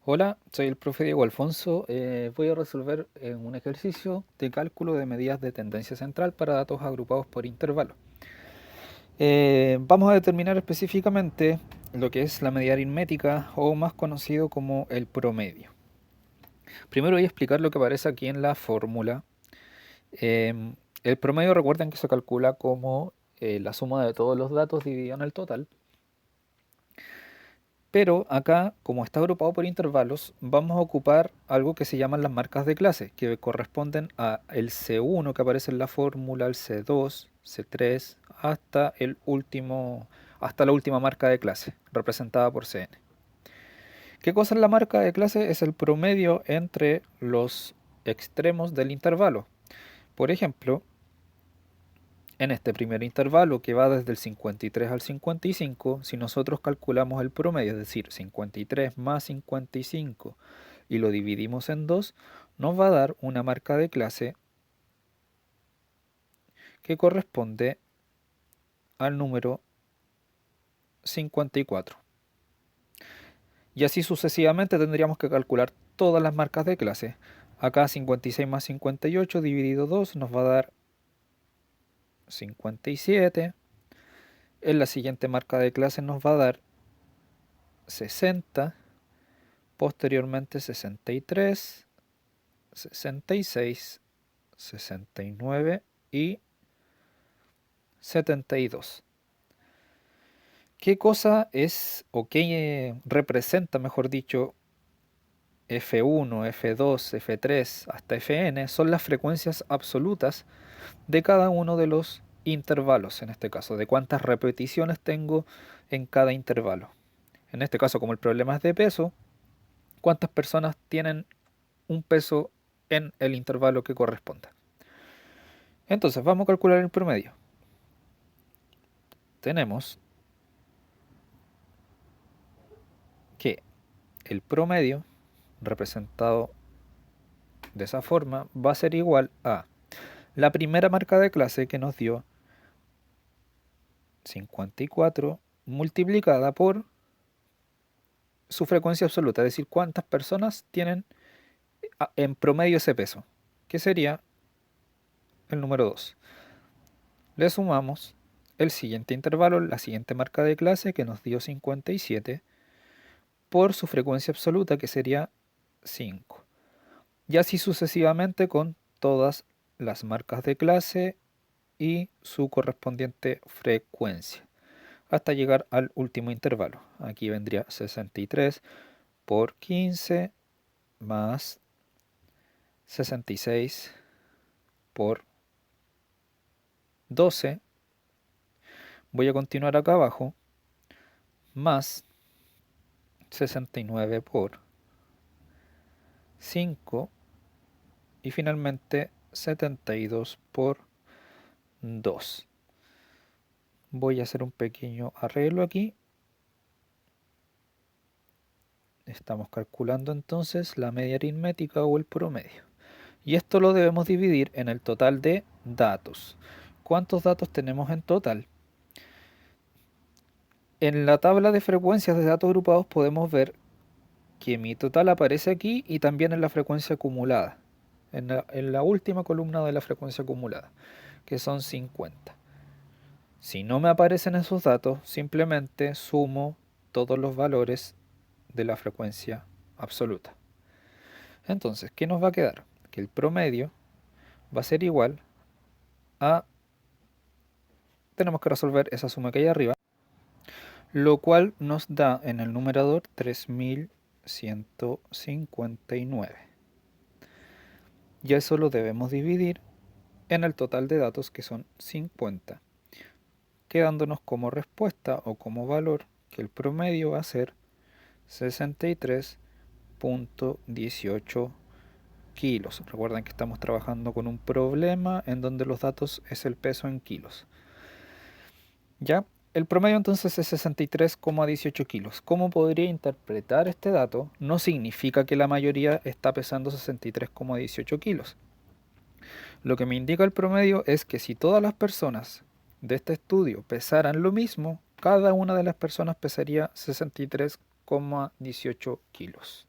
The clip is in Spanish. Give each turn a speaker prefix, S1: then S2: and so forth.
S1: Hola, soy el profe Diego Alfonso. Voy a resolver un ejercicio de cálculo de medidas de tendencia central para datos agrupados por intervalo. Vamos a determinar específicamente lo que es la medida aritmética o más conocido como el promedio. Primero voy a explicar lo que aparece aquí en la fórmula. El promedio, recuerden que se calcula como la suma de todos los datos dividido en el total. Pero acá, como está agrupado por intervalos, vamos a ocupar algo que se llaman las marcas de clase, que corresponden a el C1 que aparece en la fórmula, el C2, C3, hasta la última marca de clase, representada por Cn. ¿Qué cosa es la marca de clase? Es el promedio entre los extremos del intervalo. Por ejemplo, en este primer intervalo que va desde el 53 al 55, si nosotros calculamos el promedio, es decir, 53 más 55, y lo dividimos en 2, nos va a dar una marca de clase que corresponde al número 54. Y así sucesivamente tendríamos que calcular todas las marcas de clase. Acá 56 más 58 dividido 2 nos va a dar 57. En la siguiente marca de clase nos va a dar 60. Posteriormente 63, 66, 69 y 72. ¿Qué cosa es o qué representa, mejor dicho, F1, F2, F3 hasta Fn? Son las frecuencias absolutas de cada uno de los intervalos, en este caso, de cuántas repeticiones tengo en cada intervalo. En este caso, como el problema es de peso, cuántas personas tienen un peso en el intervalo que corresponda. Entonces, vamos a calcular el promedio. Tenemos que el promedio, representado de esa forma, va a ser igual a la primera marca de clase que nos dio 54 multiplicada por su frecuencia absoluta, es decir, cuántas personas tienen en promedio ese peso, que sería el número 2. Le sumamos el siguiente intervalo, la siguiente marca de clase que nos dio 57, por su frecuencia absoluta, que sería 5. Y así sucesivamente con todas las marcas de clase y su correspondiente frecuencia, hasta llegar al último intervalo. Aquí vendría 63 por 15 más 66 por 12. Voy a continuar acá abajo, más 69 por 5 y finalmente 72 por 2. Voy a hacer un pequeño arreglo aquí. Estamos calculando entonces la media aritmética o el promedio. Y esto lo debemos dividir en el total de datos. ¿Cuántos datos tenemos en total? En la tabla de frecuencias de datos agrupados podemos ver que mi total aparece aquí y también en la frecuencia acumulada. En la última columna de la frecuencia acumulada, que son 50. Si no me aparecen esos datos, simplemente sumo todos los valores de la frecuencia absoluta. Entonces, ¿qué nos va a quedar? Que el promedio va a ser igual a... Tenemos que resolver esa suma que hay arriba, lo cual nos da en el numerador 3159. Y eso lo debemos dividir en el total de datos, que son 50, quedándonos como respuesta o como valor que el promedio va a ser 63.18 kilos. Recuerden que estamos trabajando con un problema en donde los datos es el peso en kilos. ¿Ya? El promedio entonces es 63,18 kilos. ¿Cómo podría interpretar este dato? No significa que la mayoría está pesando 63,18 kilos. Lo que me indica el promedio es que si todas las personas de este estudio pesaran lo mismo, cada una de las personas pesaría 63,18 kilos.